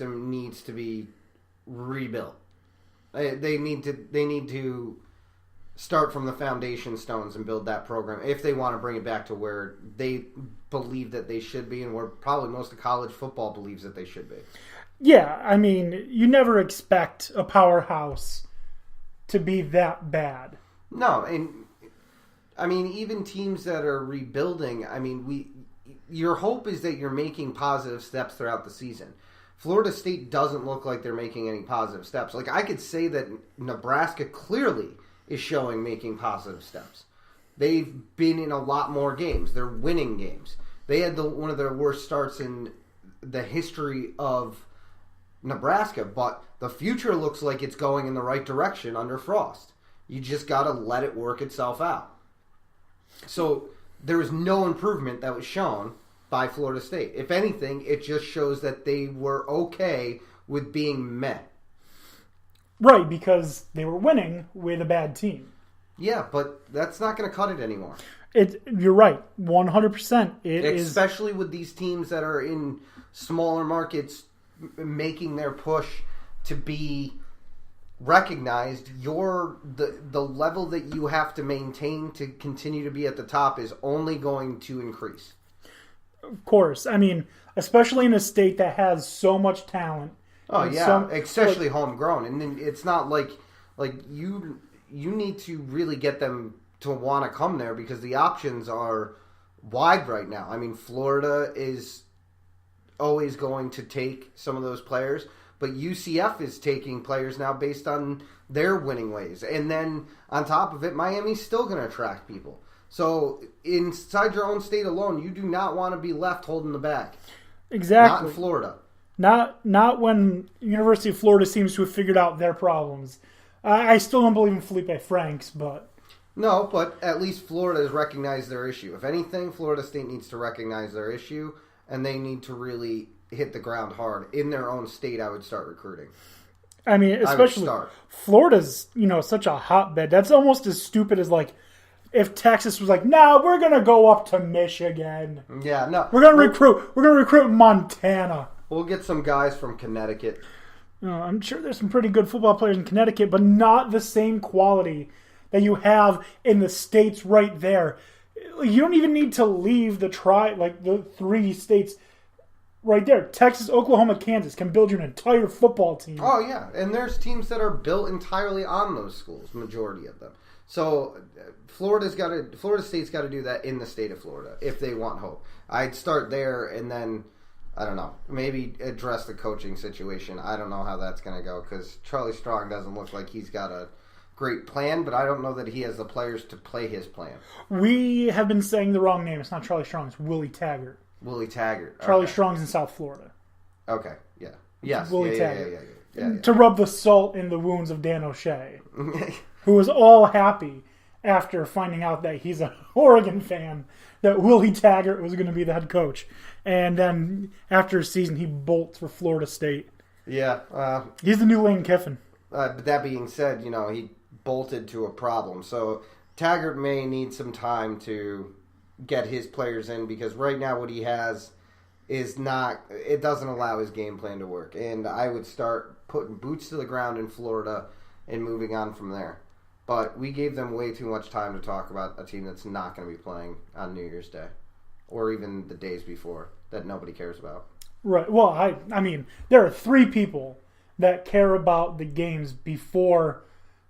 system needs to be rebuilt. They need to start from the foundation stones and build that program if they want to bring it back to where they believe that they should be, and where probably most of college football believes that they should be. Yeah, I mean, you never expect a powerhouse to be that bad. No, and I mean, even teams that are rebuilding, I mean, your hope is that you're making positive steps throughout the season. Florida State doesn't look like they're making any positive steps. Like, I could say that Nebraska clearly is showing making positive steps. They've been in a lot more games. They're winning games. They had one of their worst starts in the history of Nebraska, but the future looks like it's going in the right direction under Frost. You just got to let it work itself out. So there was no improvement that was shown by Florida State. If anything, it just shows that they were okay with being met. Right, because they were winning with a bad team. Yeah, but that's not going to cut it anymore. You're right, 100%. Especially with these teams that are in smaller markets making their push to be recognized. The level that you have to maintain to continue to be at the top is only going to increase. Of course. I mean, especially in a state that has so much talent. Oh, yeah. Especially homegrown. And it's not like you need to really get them to want to come there because the options are wide right now. I mean, Florida is always going to take some of those players, but UCF is taking players now based on their winning ways. And then on top of it, Miami's still going to attract people. So inside your own state alone, you do not want to be left holding the bag. Exactly. Not in Florida. Not when University of Florida seems to have figured out their problems. I still don't believe in Felipe Franks, but... No, but at least Florida has recognized their issue. If anything, Florida State needs to recognize their issue, and they need to really hit the ground hard. In their own state, I would start recruiting. I mean, especially Florida's, such a hotbed. That's almost as stupid as, if Texas was like, nah, we're going to go up to Michigan. Yeah, no. We're going to recruit Montana. We'll get some guys from Connecticut. I'm sure there's some pretty good football players in Connecticut, but not the same quality that you have in the states right there. You don't even need to leave the three states right there. Texas, Oklahoma, Kansas can build you an entire football team. Oh, yeah. And there's teams that are built entirely on those schools, majority of them. So Florida State's got to do that in the state of Florida if they want hope. I'd start there and then, I don't know, maybe address the coaching situation. I don't know how that's going to go because Charlie Strong doesn't look like he's got a great plan, but I don't know that he has the players to play his plan. We have been saying the wrong name. It's not Charlie Strong. It's Willie Taggart. Willie Taggart. Charlie Strong's in South Florida. Okay, yeah. Yes. Willie Taggart. Yeah. To rub the salt in the wounds of Dan O'Shea, who was all happy after finding out that he's an Oregon fan, that Willie Taggart was going to be the head coach. And then after a season, he bolts for Florida State. Yeah. He's the new Lane Kiffin. But that being said, he bolted to a problem. So Taggart may need some time to get his players in because right now what he has is it doesn't allow his game plan to work. And I would start putting boots to the ground in Florida and moving on from there. But we gave them way too much time to talk about a team that's not going to be playing on New Year's Day or even the days before that nobody cares about. Right. Well, I mean, there are three people that care about the games before.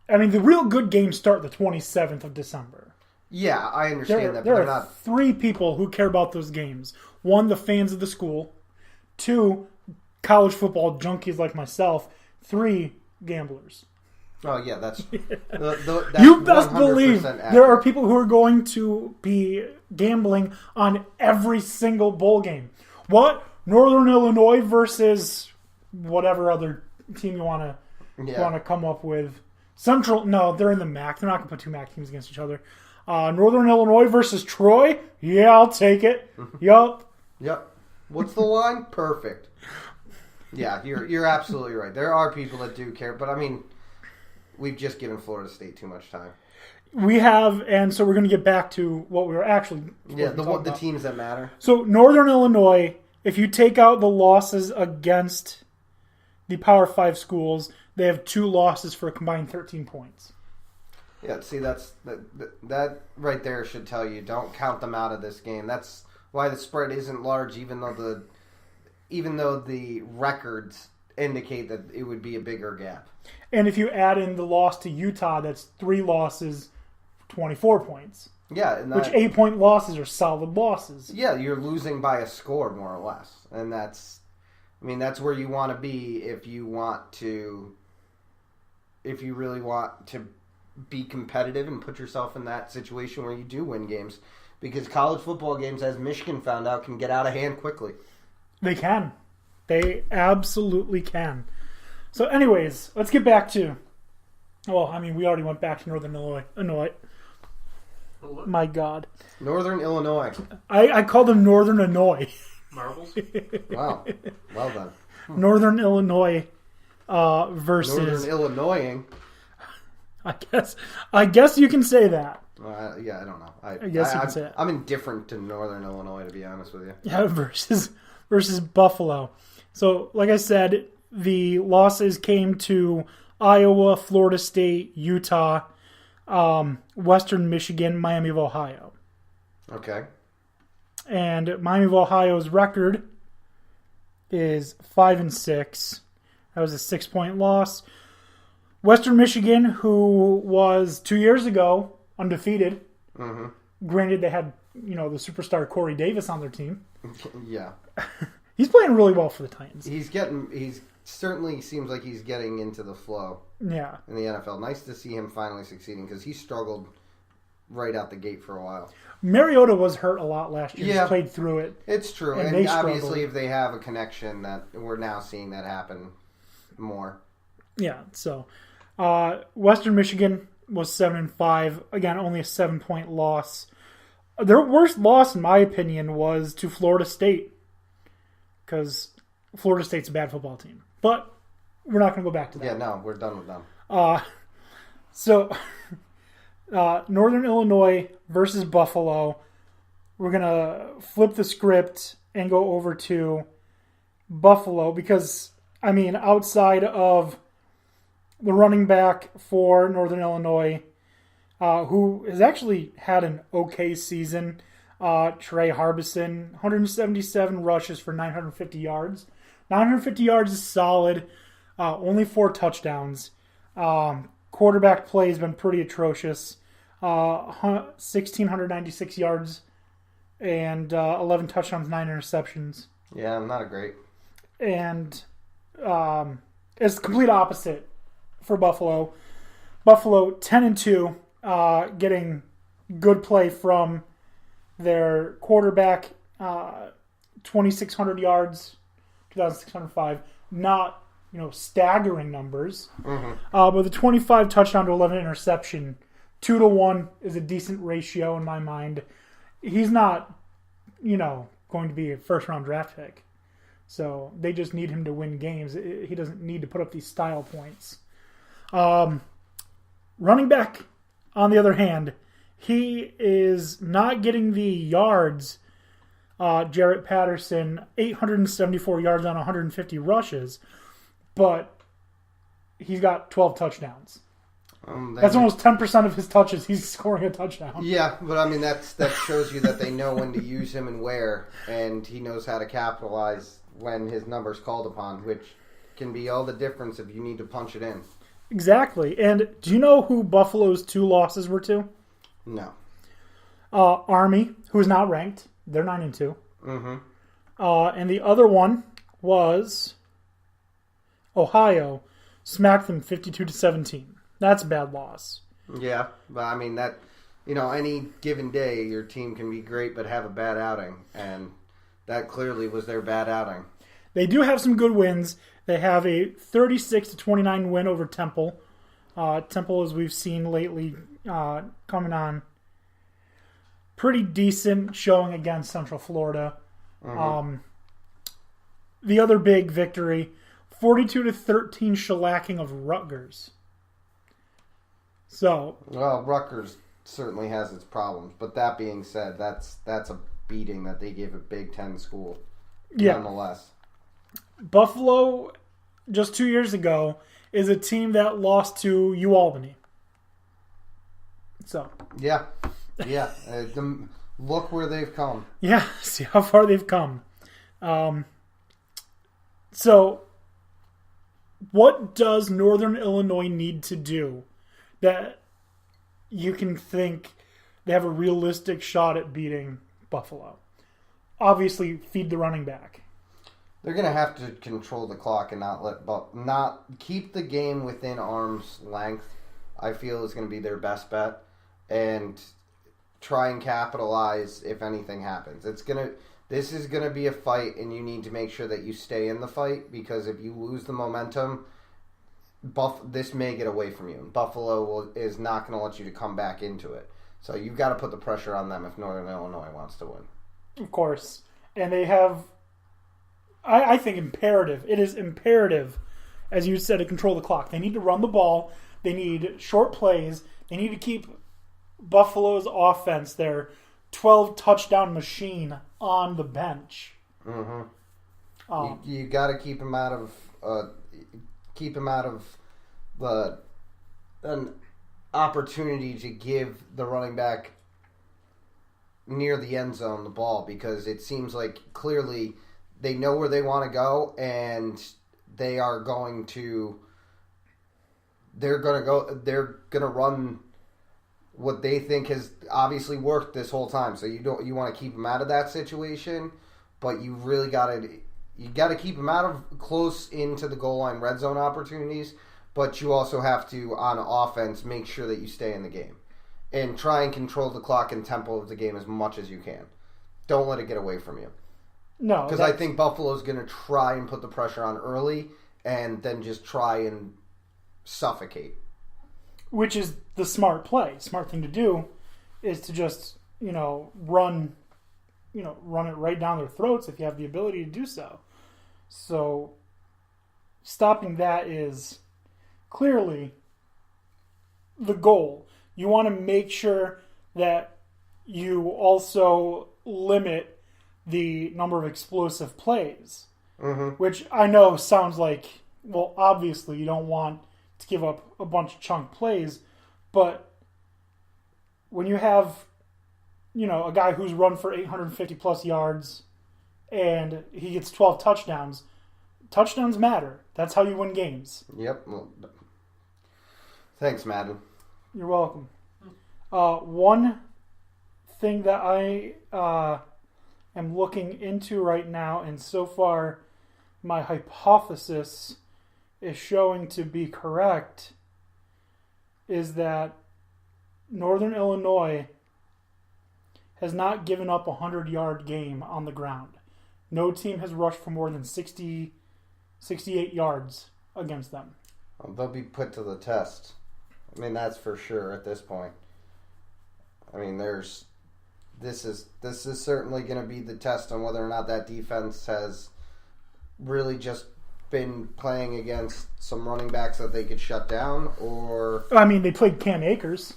I mean, the real good games start the 27th of December. Yeah, I understand that. There are three people who care about those games. One, the fans of the school. Two, college football junkies like myself. Three, gamblers. Oh, yeah, that's you best believe there are people who are going to be gambling on every single bowl game. What? Northern Illinois versus whatever other team you want to come up with. Central, no, they're in the MAC. They're not going to put two MAC teams against each other. Northern Illinois versus Troy? Yeah, I'll take it. Yup. Yep. What's the line? Perfect. Yeah, you're absolutely right. There are people that do care, but I mean, we've just given Florida State too much time. We have, and so we're going to get back to what we were actually the teams that matter. So Northern Illinois, if you take out the losses against the Power 5 schools, they have 2 losses for a combined 13 points. Yeah, see, that right there should tell you, don't count them out of this game. That's why the spread isn't large, even though the records indicate that it would be a bigger gap. And if you add in the loss to Utah, that's 3 losses, 24 points. Yeah, which 8-point losses are solid losses. Yeah, you're losing by a score, more or less. And that's where you want to be if you really want to be competitive and put yourself in that situation where you do win games. Because college football games, as Michigan found out, can get out of hand quickly. They can. They absolutely can. So anyways, let's get back to... Well, I mean, we already went back to Northern Illinois. My God. Northern Illinois. I call them Northern Illinois. Marbles? Wow. Well done. Northern Illinois versus... Northern Illinoising. I guess you can say that. Yeah, I don't know. I guess you can say it. I'm indifferent to Northern Illinois, to be honest with you. Yeah, versus Buffalo. So, like I said, the losses came to Iowa, Florida State, Utah, Western Michigan, Miami of Ohio. Okay. And Miami of Ohio's record is 5-6. That was a 6-point loss. Western Michigan, who was 2 years ago undefeated. Mm-hmm. Granted, they had the superstar Corey Davis on their team. Yeah, he's playing really well for the Titans. He's certainly seems like he's getting into the flow. Yeah, in the NFL. Nice to see him finally succeeding because he struggled right out the gate for a while. Mariota was hurt a lot last year. Yeah, he played through it. It's true, and obviously, if they have a connection, that we're now seeing that happen more. Yeah, so. Western Michigan was 7-5. Again, only a 7-point loss. Their worst loss, in my opinion, was to Florida State. Because Florida State's a bad football team. But we're not going to go back to that. Yeah, no, we're done with them. So, Northern Illinois versus Buffalo. We're going to flip the script and go over to Buffalo. Because, I mean, outside of the running back for Northern Illinois, who has actually had an okay season, Trey Harbison, 177 rushes for 950 yards. 950 yards is solid. Only 4 touchdowns. Quarterback play has been pretty atrocious. 1,696 yards and 11 touchdowns, 9 interceptions. Yeah, not a great. And it's the complete opposite for Buffalo. Buffalo 10-2, getting good play from their quarterback, 2,600 yards, 2,605. Not staggering numbers, but the 25 touchdown to 11 interception, 2-1 is a decent ratio in my mind. He's not, going to be a first round draft pick, so they just need him to win games. He doesn't need to put up these style points. Running back, on the other hand, he is not getting the yards. Jarrett Patterson, 874 yards on 150 rushes, but he's got 12 touchdowns. That's almost 10% of his touches. He's scoring a touchdown. Yeah, but I mean that shows you that they know when to use him and where, and he knows how to capitalize when his number's called upon, which can be all the difference if you need to punch it in. Exactly. And do you know who Buffalo's 2 losses were to? No. Army, who is not ranked. They're 9-2. Mm-hmm. And the other one was Ohio. Smacked them 52-17. That's a bad loss. Yeah, but I mean that, any given day your team can be great but have a bad outing, and that clearly was their bad outing. They do have some good wins. They have a 36-29 win over Temple. Temple, as we've seen lately, coming on pretty decent showing against Central Florida. Mm-hmm. The other big victory, 42-13 shellacking of Rutgers. So, well, Rutgers certainly has its problems, but that being said, that's a beating that they gave a Big Ten school. Yeah. Nonetheless. Buffalo just 2 years ago, is a team that lost to UAlbany. So. Yeah. Look where they've come. Yeah, see how far they've come. So, what does Northern Illinois need to do that you can think they have a realistic shot at beating Buffalo? Obviously, feed the running back. They're going to have to control the clock and not keep the game within arm's length. I feel is going to be their best bet, and try and capitalize if anything happens. This is going to be a fight, and you need to make sure that you stay in the fight, because if you lose the momentum, this may get away from you. Buffalo is not going to let you to come back into it. So you've got to put the pressure on them if Northern Illinois wants to win. Of course. And they have, I think, imperative. It is imperative, as you said, to control the clock. They need to run the ball. They need short plays. They need to keep Buffalo's offense, their 12 touchdown machine, on the bench. Mm-hmm. You got to keep him out of an opportunity to give the running back near the end zone the ball, because it seems like clearly they know where they want to go, and they're going to run what they think has obviously worked this whole time. So you want to keep them out of that situation, but you really got to keep them out of close into the goal line red zone opportunities, but you also have to, on offense, make sure that you stay in the game and try and control the clock and tempo of the game as much as you can. Don't let it get away from you. No, because I think Buffalo's going to try and put the pressure on early and then just try and suffocate. Which is the smart play. Smart thing to do is to just, run it right down their throats if you have the ability to do so. So stopping that is clearly the goal. You want to make sure that you also limit the number of explosive plays, which I know sounds like, well, obviously you don't want to give up a bunch of chunk plays, but when you have, a guy who's run for 850 plus yards and he gets 12 touchdowns matter. That's how you win games. Yep. Well, thanks, Madden. You're welcome. One thing that I am looking into right now, and so far my hypothesis is showing to be correct, is that Northern Illinois has not given up a 100-yard game on the ground. No team has rushed for more than 68 yards against them. Well, they'll be put to the test. I mean, that's for sure at this point. I mean, this is certainly going to be the test on whether or not that defense has really just been playing against some running backs that they could shut down, or... I mean, they played Cam Akers.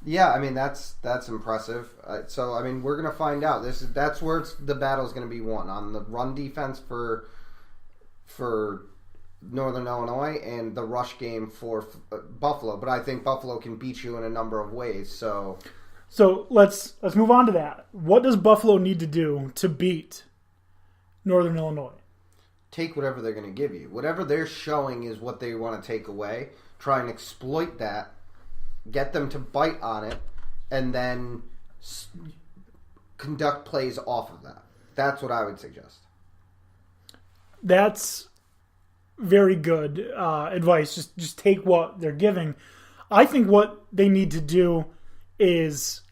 Yeah, I mean, that's impressive. So, I mean, we're going to find out. That's where the battle's going to be won, on the run defense for Northern Illinois and the rush game for Buffalo. But I think Buffalo can beat you in a number of ways, so... So let's move on to that. What does Buffalo need to do to beat Northern Illinois? Take whatever they're going to give you. Whatever they're showing is what they want to take away. Try and exploit that. Get them to bite on it. And then conduct plays off of that. That's what I would suggest. That's very good advice. Just take what they're giving. I think what they need to do is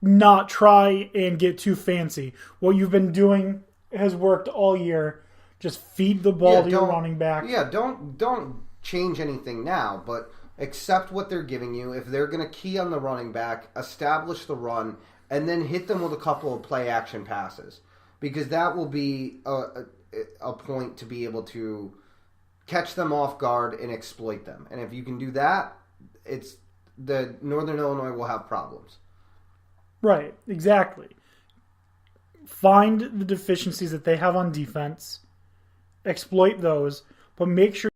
not try and get too fancy. What you've been doing has worked all year. Just feed the ball to your running back. Yeah, don't change anything now, but accept what they're giving you. If they're going to key on the running back, establish the run, and then hit them with a couple of play action passes, because that will be a point to be able to catch them off guard and exploit them. And if you can do that, the Northern Illinois will have problems. Right, exactly. Find the deficiencies that they have on defense, exploit those, but make sure